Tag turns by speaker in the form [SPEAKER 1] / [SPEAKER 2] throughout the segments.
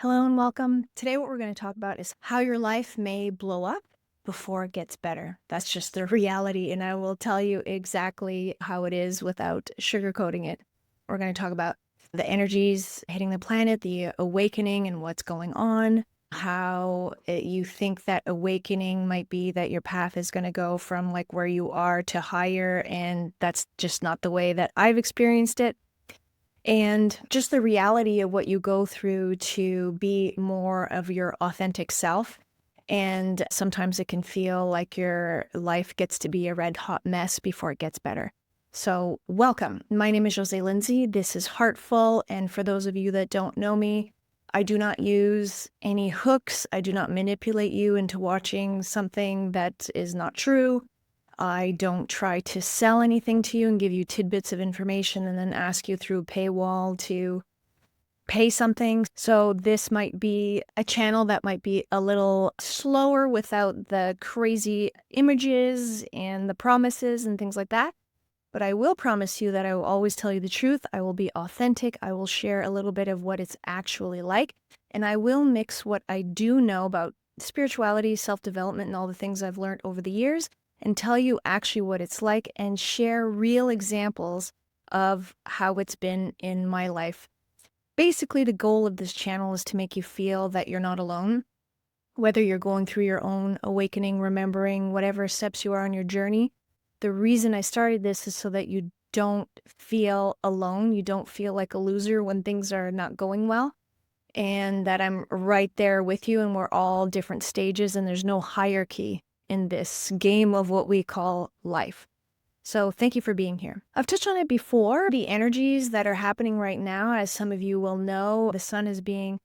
[SPEAKER 1] Hello and welcome. Today, what we're going to talk about is how your life may blow up before it gets better. That's just the reality, and I will tell you exactly how it is without sugarcoating it. We're going to talk about the energies hitting the planet, the awakening, and what's going on. How you think that awakening might be that your path is going to go from like where you are to higher, and that's just not the way that I've experienced it. And just the reality of what you go through to be more of your authentic self. And sometimes it can feel like your life gets to be a red hot mess before it gets better. So, welcome. My name is Jose Lindsay. This is Heartful. And for those of you that don't know me, I do not use any hooks. I do not manipulate you into watching something that is not true. I don't try to sell anything to you and give you tidbits of information and then ask you through a paywall to pay something. So this might be a channel that might be a little slower without the crazy images and the promises and things like that. But I will promise you that I will always tell you the truth. I will be authentic. I will share a little bit of what it's actually like. And I will mix what I do know about spirituality, self-development, and all the things I've learned over the years and tell you actually what it's like and share real examples of how it's been in my life. Basically, the goal of this channel is to make you feel that you're not alone, whether you're going through your own awakening, remembering, whatever steps you are on your journey. The reason I started this is so that you don't feel alone. You don't feel like a loser when things are not going well, and that I'm right there with you and we're all different stages and there's no hierarchy in this game of what we call life. So thank you for being here. I've touched on it before, the energies that are happening right now. As some of you will know, the sun is being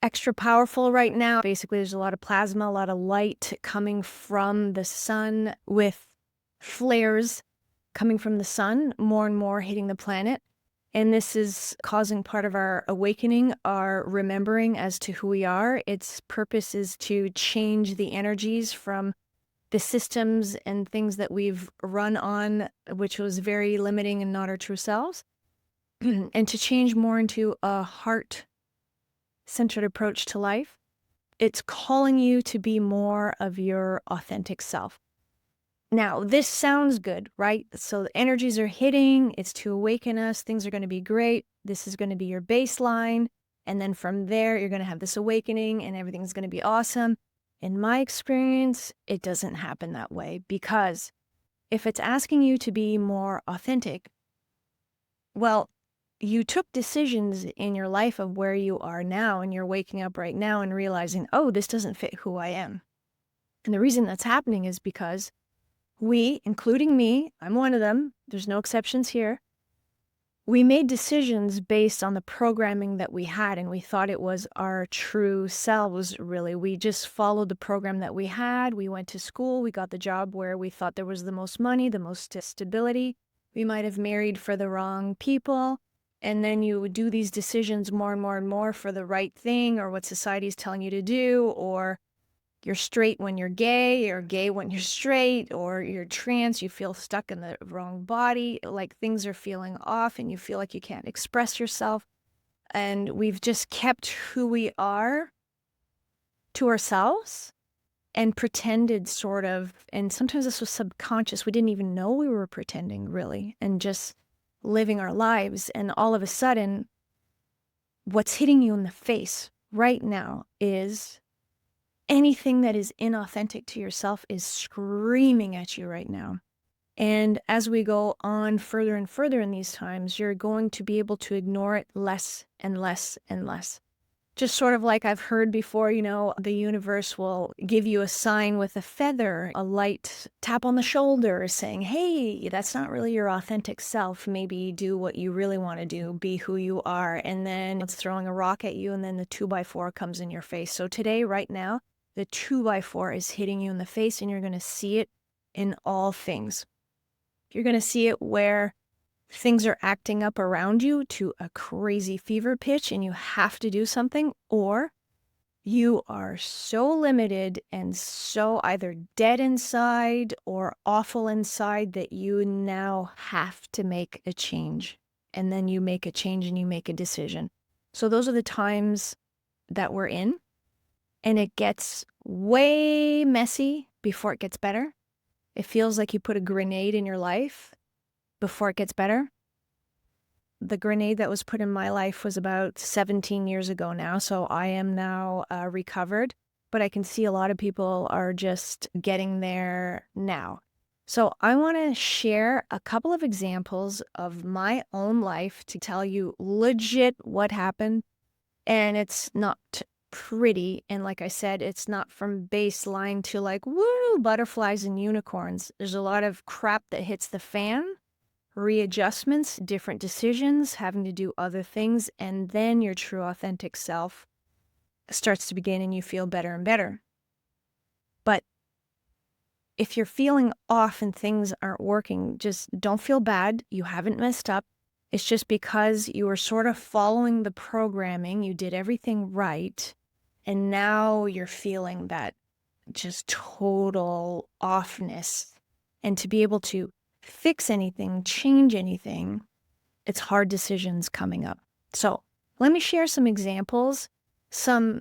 [SPEAKER 1] extra powerful right now. Basically, there's a lot of plasma, a lot of light coming from the sun with flares coming from the sun, more and more hitting the planet. And this is causing part of our awakening, our remembering as to who we are. Its purpose is to change the energies from the systems and things that we've run on, which was very limiting and not our true selves, and to change more into a heart-centered approach to life. It's calling you to be more of your authentic self. Now, this sounds good, right? So the energies are hitting, it's to awaken us, things are going to be great. This is going to be your baseline. And then from there, you're going to have this awakening and everything's going to be awesome. In my experience, it doesn't happen that way, because if it's asking you to be more authentic, well, you took decisions in your life of where you are now, and you're waking up right now and realizing, oh, this doesn't fit who I am. And the reason that's happening is because we, including me, I'm one of them, there's no exceptions here, we made decisions based on the programming that we had, and we thought it was our true selves, really. We just followed the program that we had. We went to school, we got the job where we thought there was the most money, the most stability. We might have married for the wrong people, and then you would do these decisions more and more and more for the right thing, or what society is telling you to do, or you're straight when you're gay, or gay when you're straight, or you're trans, you feel stuck in the wrong body, like things are feeling off and you feel like you can't express yourself. And we've just kept who we are to ourselves and pretended, sort of, and sometimes this was subconscious. We didn't even know we were pretending, really, and just living our lives. And all of a sudden, what's hitting you in the face right now is anything that is inauthentic to yourself is screaming at you right now. And as we go on further and further in these times, you're going to be able to ignore it less and less and less. Just sort of like I've heard before, the universe will give you a sign with a feather, a light tap on the shoulder saying, hey, that's not really your authentic self. Maybe do what you really want to do, be who you are. And then it's throwing a rock at you, and then the 2x4 comes in your face. So today, right now, the 2x4 is hitting you in the face, and you're going to see it in all things. You're going to see it where things are acting up around you to a crazy fever pitch and you have to do something, or you are so limited and so either dead inside or awful inside that you now have to make a change. And then you make a change and you make a decision. So those are the times that we're in, and it gets way messy before it gets better. It feels like you put a grenade in your life before it gets better. The grenade that was put in my life was about 17 years ago now, so I am now recovered, but I can see a lot of people are just getting there now. So I want to share a couple of examples of my own life to tell you legit what happened, and it's not pretty. And like I said, it's not from baseline to like, woo, butterflies and unicorns. There's a lot of crap that hits the fan, readjustments, different decisions, having to do other things, and then your true authentic self starts to begin and you feel better and better. But if you're feeling off and things aren't working, just don't feel bad. You haven't messed up. It's just because you were sort of following the programming, you did everything right, and now you're feeling that just total offness. And to be able to fix anything, change anything, it's hard decisions coming up. So let me share some examples, some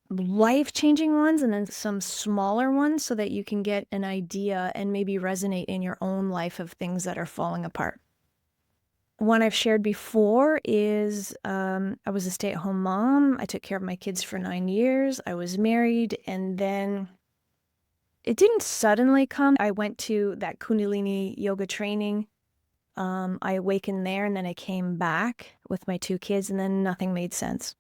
[SPEAKER 1] life-changing ones and then some smaller ones so that you can get an idea and maybe resonate in your own life of things that are falling apart. One I've shared before is I was a stay-at-home mom. I took care of my kids for 9 years. I was married, and then it didn't suddenly come. I went to that Kundalini yoga training. I awakened there, and then I came back with my 2 kids, and then nothing made sense.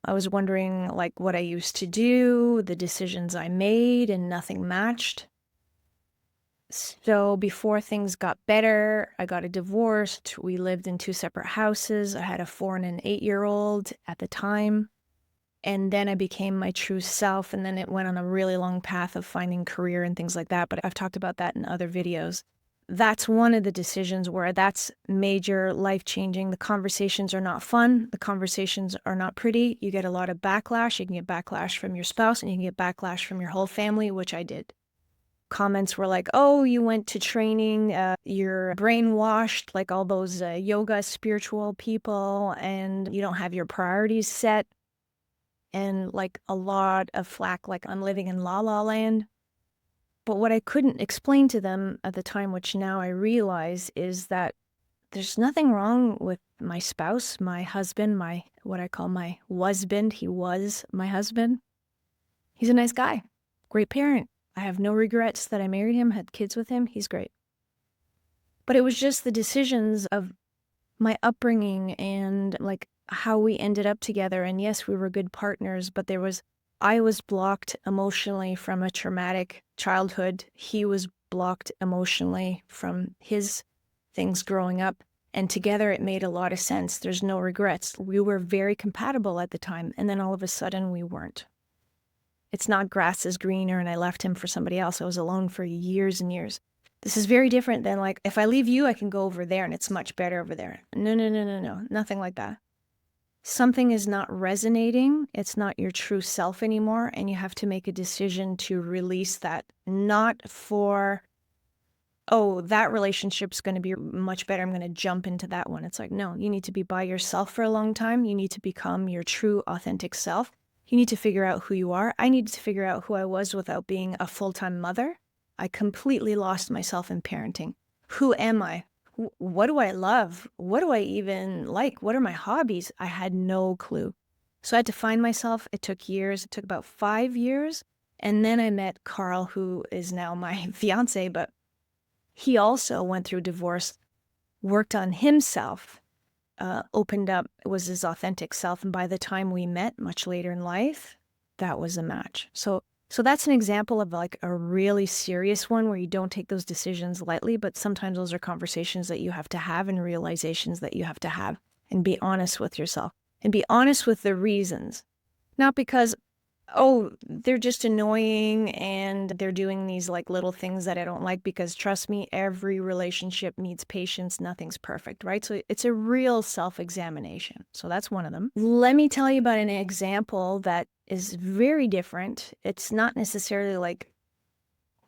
[SPEAKER 1] I was wondering like what I used to do, the decisions I made, and nothing matched. So before things got better, I got a divorce. We lived in 2 separate houses. I had a 4 and an 8-year-old at the time. And then I became my true self. And then it went on a really long path of finding career and things like that. But I've talked about that in other videos. That's one of the decisions where that's major, life-changing. The conversations are not fun. The conversations are not pretty. You get a lot of backlash. You can get backlash from your spouse and you can get backlash from your whole family, which I did. Comments were like, oh, you went to training, you're brainwashed like all those yoga spiritual people, and you don't have your priorities set. And like a lot of flack, like I'm living in la la land. But what I couldn't explain to them at the time, which now I realize, is that there's nothing wrong with my spouse, my husband, what I call my husband. He was my husband. He's a nice guy, great parent. I have no regrets that I married him, had kids with him. He's great. But it was just the decisions of my upbringing and like how we ended up together. And yes, we were good partners, but I was blocked emotionally from a traumatic childhood. He was blocked emotionally from his things growing up. And together it made a lot of sense. There's no regrets. We were very compatible at the time. And then all of a sudden we weren't. It's not grass is greener and I left him for somebody else. I was alone for years and years. This is very different than like, if I leave you, I can go over there and it's much better over there. No, no, no, no, no. Nothing like that. Something is not resonating. It's not your true self anymore. And you have to make a decision to release that. Not for, oh, that relationship's going to be much better. I'm going to jump into that one. It's like, no, you need to be by yourself for a long time. You need to become your true authentic self. You need to figure out who you are. I needed to figure out who I was without being a full-time mother. I completely lost myself in parenting. Who am I? What do I love? What do I even like? What are my hobbies? I had no clue. So I had to find myself. It took years. It took about 5 years. And then I met Carl, who is now my fiance, but he also went through divorce, worked on himself, opened up, was his authentic self. And by the time we met, much later in life, that was a match. So that's an example of like a really serious one where you don't take those decisions lightly, but sometimes those are conversations that you have to have and realizations that you have to have and be honest with yourself and be honest with the reasons. Not because, oh, they're just annoying and they're doing these like little things that I don't like, because trust me, every relationship needs patience. Nothing's perfect, right? So it's a real self-examination. So that's one of them. Let me tell you about an example that is very different. It's not necessarily like,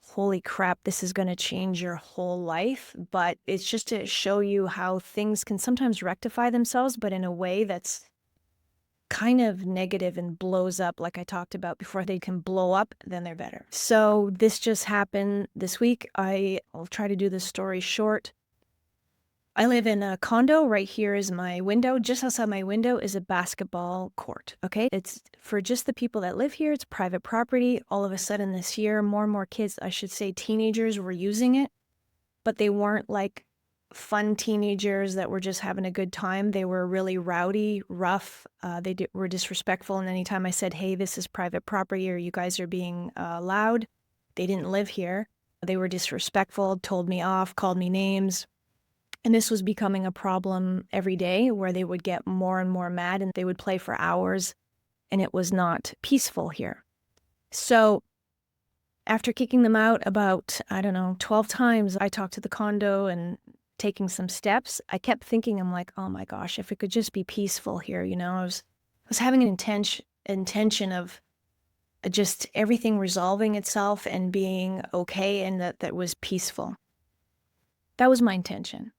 [SPEAKER 1] holy crap, this is going to change your whole life, but it's just to show you how things can sometimes rectify themselves, but in a way that's kind of negative and blows up, like I talked about before they can blow up, then they're better. So this just happened this week. I'll try to do this story short. I live in a condo. Right here is my window. Just outside my window is a basketball court. Okay. It's for just the people that live here. It's private property. All of a sudden this year, more and more kids, I should say teenagers, were using it, but they weren't like fun teenagers that were just having a good time. They were really rowdy, rough. Were disrespectful. And anytime I said, hey, this is private property or you guys are being loud, they didn't live here. They were disrespectful, told me off, called me names. And this was becoming a problem every day where they would get more and more mad and they would play for hours and it was not peaceful here. So after kicking them out about, 12 times, I talked to the condo and taking some steps. I kept thinking, I'm like, oh my gosh, if it could just be peaceful here, I was having an intention of just everything resolving itself and being okay and that was peaceful. That was my intention.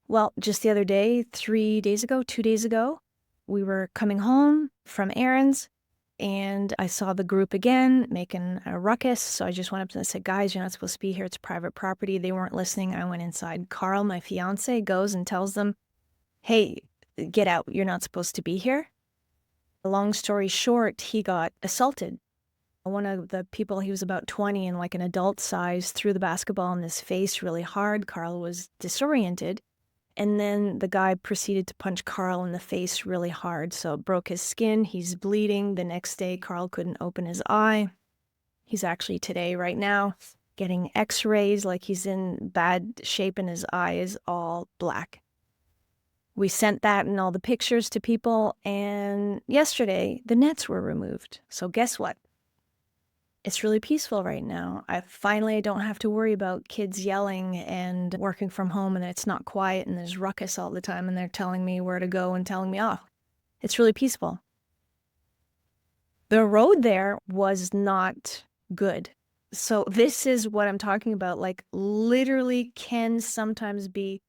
[SPEAKER 1] Well, just the other day, 2 days ago, we were coming home from errands and I saw the group again making a ruckus. So I just went up to them and said, guys, you're not supposed to be here. It's private property. They weren't listening. I went inside. Carl, my fiance, goes and tells them, hey, get out. You're not supposed to be here. Long story short, he got assaulted. One of the people, he was about 20 and like an adult size, threw the basketball in his face really hard. Carl was disoriented. And then the guy proceeded to punch Carl in the face really hard. So it broke his skin. He's bleeding. The next day, Carl couldn't open his eye. He's actually today, right now, getting x-rays, like he's in bad shape and his eye is all black. We sent that and all the pictures to people. And yesterday, the nets were removed. So guess what? It's really peaceful right now. I don't have to worry about kids yelling and working from home and it's not quiet and there's ruckus all the time and they're telling me where to go and telling me off. It's really peaceful. The road there was not good. So this is what I'm talking about. Like literally can sometimes be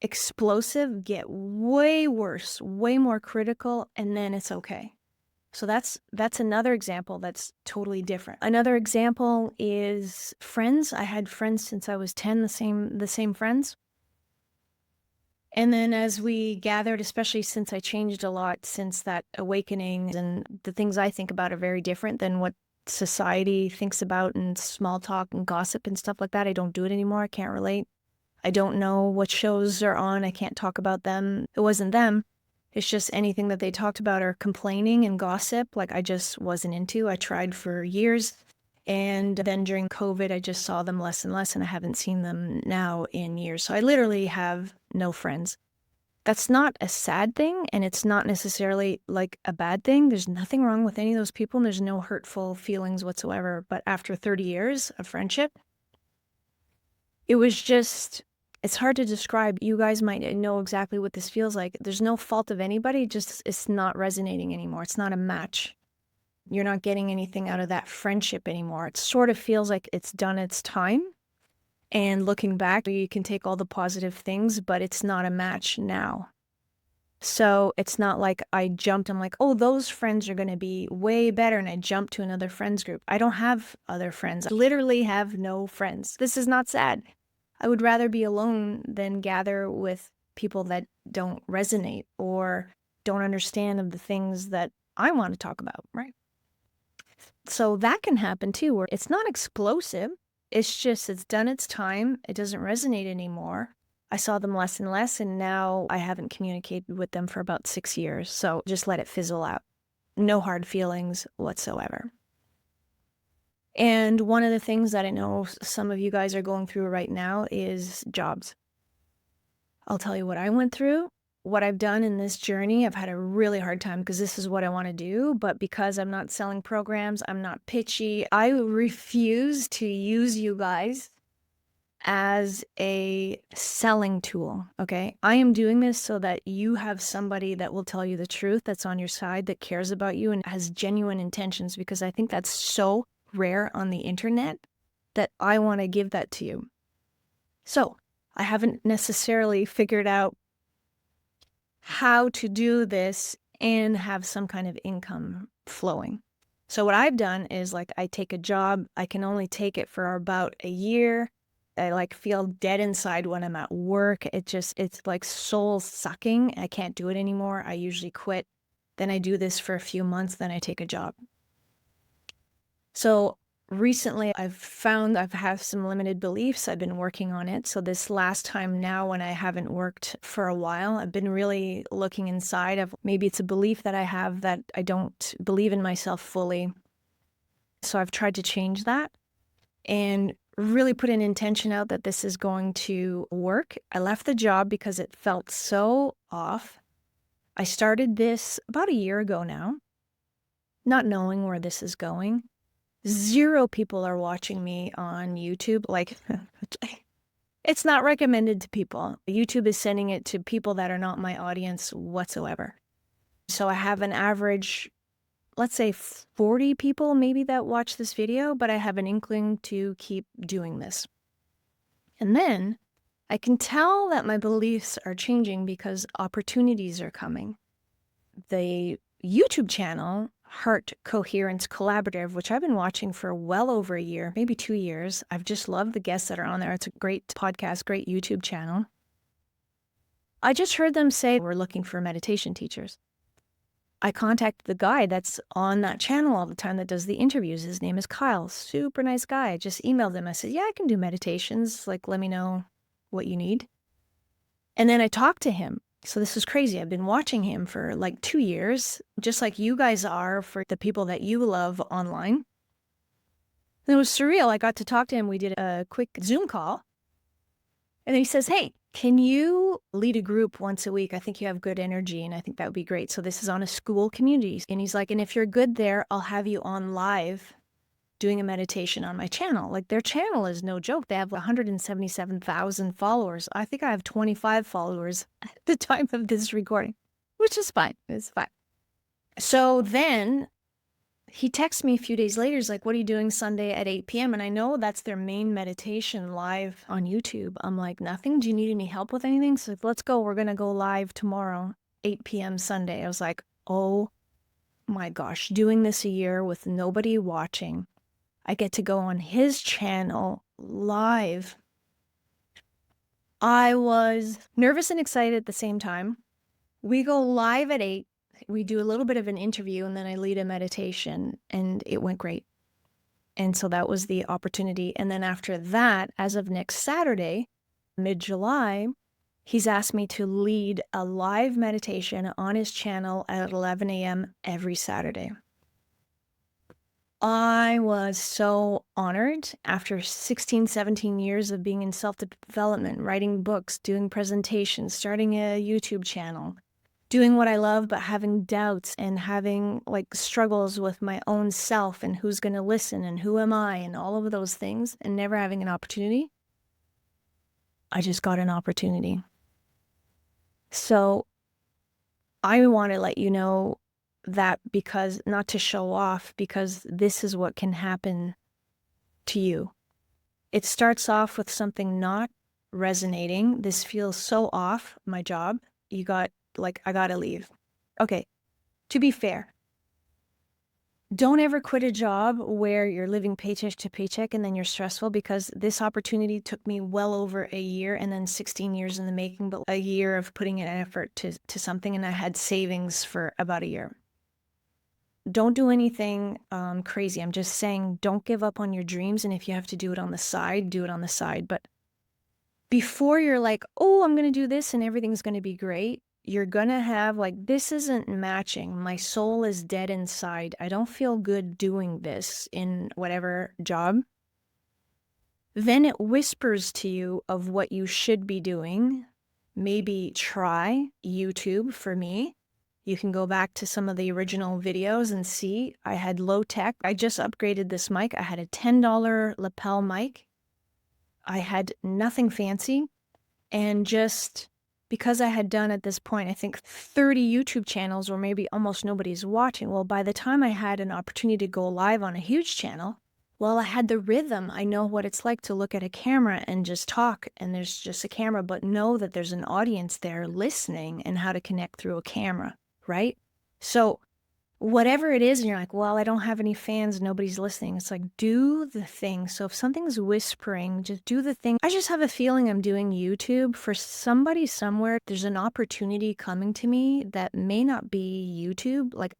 [SPEAKER 1] explosive, get way worse, way more critical, and then it's okay. So that's another example that's totally different. Another example is friends. I had friends since I was 10, the same friends. And then as we gathered, especially since I changed a lot since that awakening, and the things I think about are very different than what society thinks about and small talk and gossip and stuff like that. I don't do it anymore. I can't relate. I don't know what shows are on. I can't talk about them. It wasn't them. It's just anything that they talked about or complaining and gossip, like I just wasn't into. I tried for years. And then during COVID, I just saw them less and less, and I haven't seen them now in years. So I literally have no friends. That's not a sad thing, and it's not necessarily like a bad thing. There's nothing wrong with any of those people, and there's no hurtful feelings whatsoever. But after 30 years of friendship, it was just... It's hard to describe. You guys might know exactly what this feels like. There's no fault of anybody, just it's not resonating anymore. It's not a match. You're not getting anything out of that friendship anymore. It sort of feels like it's done its time. And looking back, you can take all the positive things, but it's not a match now. So it's not like I'm like, oh, those friends are going to be way better. And I jump to another friends group. I don't have other friends. I literally have no friends. This is not sad. I would rather be alone than gather with people that don't resonate or don't understand of the things that I want to talk about, right? So that can happen too, where it's not explosive. It's just, it's done its time. It doesn't resonate anymore. I saw them less and less, and now I haven't communicated with them for about 6 years. So just let it fizzle out. No hard feelings whatsoever. And one of the things that I know some of you guys are going through right now is jobs. I'll tell you what I went through, what I've done in this journey. I've had a really hard time because this is what I want to do. But because I'm not selling programs, I'm not pitchy. I refuse to use you guys as a selling tool, okay? I am doing this so that you have somebody that will tell you the truth, that's on your side, that cares about you and has genuine intentions, because I think that's so rare on the internet that I want to give that to you. So I haven't necessarily figured out how to do this and have some kind of income flowing. So what I've done is like I take a job, I can only take it for about a year. I like feel dead inside when I'm at work. It's like soul sucking. I can't do it anymore. I usually quit. Then I do this for a few months, then I take a job. So recently I've found I've had some limited beliefs. I've been working on it. So this last time now when I haven't worked for a while, I've been really looking inside of maybe it's a belief that I have that I don't believe in myself fully. So I've tried to change that and really put an intention out that this is going to work. I left the job because it felt so off. I started this about a year ago now, not knowing where this is going. 0 people are watching me on YouTube. Like, it's not recommended to people. YouTube is sending it to people that are not my audience whatsoever. So I have an average, let's say 40 people maybe that watch this video, but I have an inkling to keep doing this. And then I can tell that my beliefs are changing because opportunities are coming. The YouTube channel, Heart Coherence Collaborative, which I've been watching for well over a year, maybe 2 years. I've just loved the guests that are on there. It's a great podcast, great YouTube channel. I just heard them say we're looking for meditation teachers. I contacted the guy that's on that channel all the time that does the interviews. His name is Kyle. Super nice guy. I just emailed him. I said, yeah, I can do meditations. Like, let me know what you need. And then I talked to him. So this is crazy. I've been watching him for like 2 years, just like you guys are for the people that you love online. And it was surreal. I got to talk to him. We did a quick Zoom call. And then he says, hey, can you lead a group once a week? I think you have good energy and I think that would be great. So this is on a school community. And he's like, and if you're good there, I'll have you on live doing a meditation on my channel. Like their channel is no joke. They have 177,000 followers. I think I have 25 followers at the time of this recording, which is fine. It's fine. So then he texts me a few days later. He's like, what are you doing Sunday at 8 p.m.? And I know that's their main meditation live on YouTube. I'm like, nothing. Do you need any help with anything? So let's go. We're going to go live tomorrow, 8 p.m. Sunday. I was like, oh my gosh, doing this a year with nobody watching. I get to go on his channel live. I was nervous and excited at the same time. We go live at 8. We do a little bit of an interview and then I lead a meditation and it went great. And so that was the opportunity. And then after that, as of next Saturday, mid-July, he's asked me to lead a live meditation on his channel at 11 a.m. every Saturday. I was so honored after 16, 17 years of being in self-development, writing books, doing presentations, starting a YouTube channel, doing what I love, but having doubts and having like struggles with my own self and who's going to listen and who am I and all of those things and never having an opportunity. I just got an opportunity. So I want to let you know that because not to show off, because this is what can happen to you. It starts off with something not resonating. This feels so off, my job. You got like, I gotta leave. Okay, to be fair, don't ever quit a job where you're living paycheck to paycheck and then you're stressful because this opportunity took me well over a year and then 16 years in the making, but a year of putting an effort to something and I had savings for about a year. Don't do anything crazy. I'm just saying don't give up on your dreams. And if you have to do it on the side, do it on the side. But before you're like, oh, I'm going to do this and everything's going to be great, you're going to have like, this isn't matching. My soul is dead inside. I don't feel good doing this in whatever job. Then it whispers to you of what you should be doing. Maybe try YouTube for me. You can go back to some of the original videos and see I had low tech. I just upgraded this mic. I had a $10 lapel mic. I had nothing fancy. And just because I had done at this point, I think 30 YouTube channels or maybe almost nobody's watching. Well, by the time I had an opportunity to go live on a huge channel, well, I had the rhythm. I know what it's like to look at a camera and just talk and there's just a camera, but know that there's an audience there listening and how to connect through a camera. Right? So whatever it is, and you're like, well, I don't have any fans, nobody's listening. It's like, do the thing. So if something's whispering, just do the thing. I just have a feeling I'm doing YouTube for somebody somewhere. There's an opportunity coming to me that may not be YouTube. Like,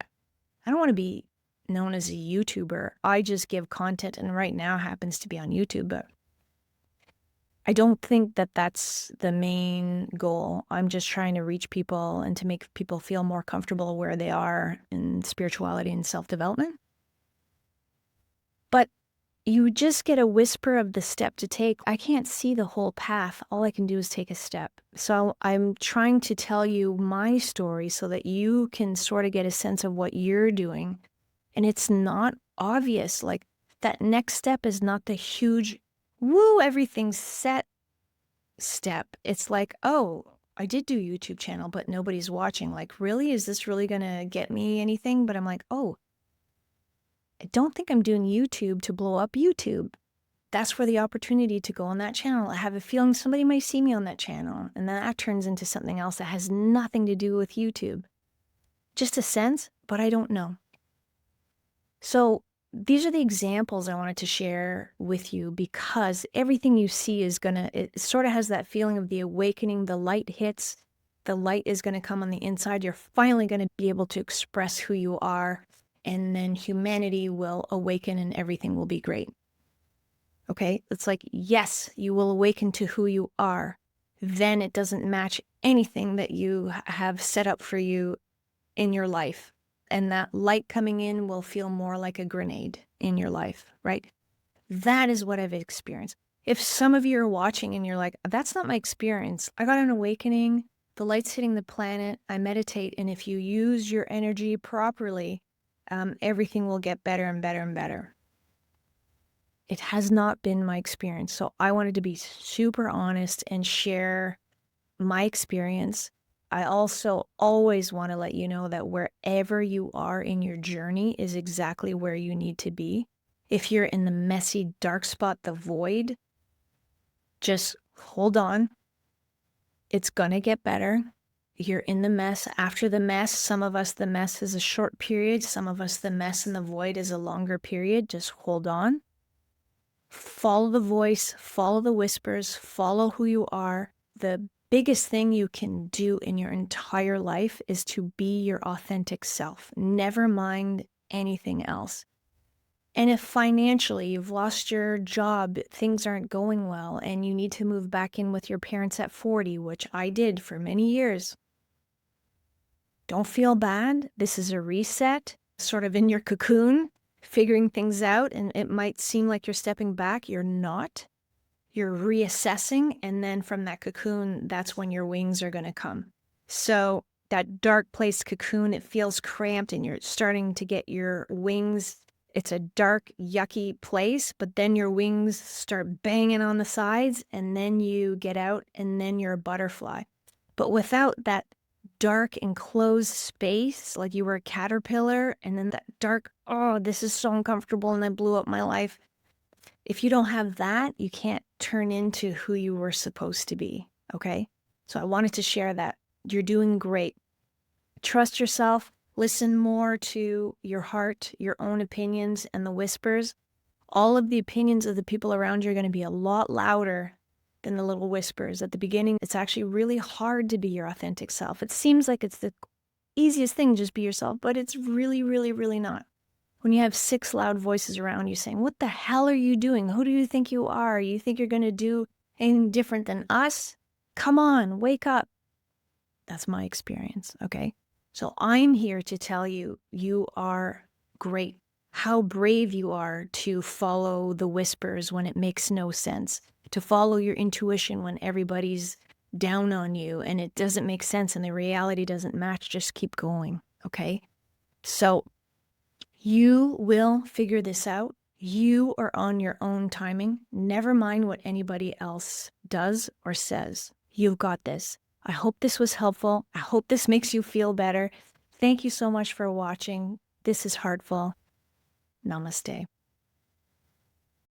[SPEAKER 1] I don't want to be known as a YouTuber. I just give content, and right now happens to be on YouTube, but I don't think that that's the main goal. I'm just trying to reach people and to make people feel more comfortable where they are in spirituality and self-development. But you just get a whisper of the step to take. I can't see the whole path. All I can do is take a step. So I'm trying to tell you my story so that you can sort of get a sense of what you're doing. And it's not obvious. Like, that next step is not the huge, woo, everything's set step. It's like, oh, I did do a YouTube channel, but nobody's watching. Like, really? Is this really going to get me anything? But I'm like, oh, I don't think I'm doing YouTube to blow up YouTube. That's where the opportunity to go on that channel. I have a feeling somebody might see me on that channel, and then that turns into something else that has nothing to do with YouTube. Just a sense, but I don't know. So these are the examples I wanted to share with you, because everything you see is it sort of has that feeling of the awakening. The light hits, the light is going to come on the inside. You're finally going to be able to express who you are, and then humanity will awaken and everything will be great. Okay? It's like, yes, you will awaken to who you are. Then it doesn't match anything that you have set up for you in your life. And that light coming in will feel more like a grenade in your life, right? That is what I've experienced. If some of you are watching and you're like, that's not my experience. I got an awakening. The light's hitting the planet. I meditate. And if you use your energy properly, everything will get better and better and better. It has not been my experience. So I wanted to be super honest and share my experience. I also always want to let you know that wherever you are in your journey is exactly where you need to be. If you're in the messy, dark spot, the void, just hold on. It's going to get better. You're in the mess. After the mess, some of us, the mess is a short period. Some of us, the mess and the void is a longer period. Just hold on. Follow the voice, follow the whispers, follow who you are. The biggest thing you can do in your entire life is to be your authentic self. Never mind anything else. And if financially you've lost your job, things aren't going well, and you need to move back in with your parents at 40, which I did for many years, don't feel bad. This is a reset, sort of in your cocoon, figuring things out, and it might seem like you're stepping back. You're not. You're reassessing, and then from that cocoon, that's when your wings are going to come. So that dark place cocoon, it feels cramped, and you're starting to get your wings. It's a dark, yucky place, but then your wings start banging on the sides, and then you get out, and then you're a butterfly. But without that dark enclosed space, like you were a caterpillar, and then that dark, oh, this is so uncomfortable, and I blew up my life. If you don't have that, you can't turn into who you were supposed to be, okay? So I wanted to share that. You're doing great. Trust yourself. Listen more to your heart, your own opinions, and the whispers. All of the opinions of the people around you are going to be a lot louder than the little whispers. At the beginning, it's actually really hard to be your authentic self. It seems like it's the easiest thing, just be yourself, but it's really, really, really not. When you have 6 loud voices around you saying, what the hell are you doing? Who do you think you are? You think you're going to do anything different than us? Come on, wake up. That's my experience, okay? So I'm here to tell you, you are great. How brave you are to follow the whispers when it makes no sense, to follow your intuition when everybody's down on you and it doesn't make sense and the reality doesn't match. Just keep going, okay? So you will figure this out. You are on your own timing. Never mind what anybody else does or says. You've got this. I hope this was helpful. I hope this makes you feel better. Thank you so much for watching. This is Heartful. Namaste.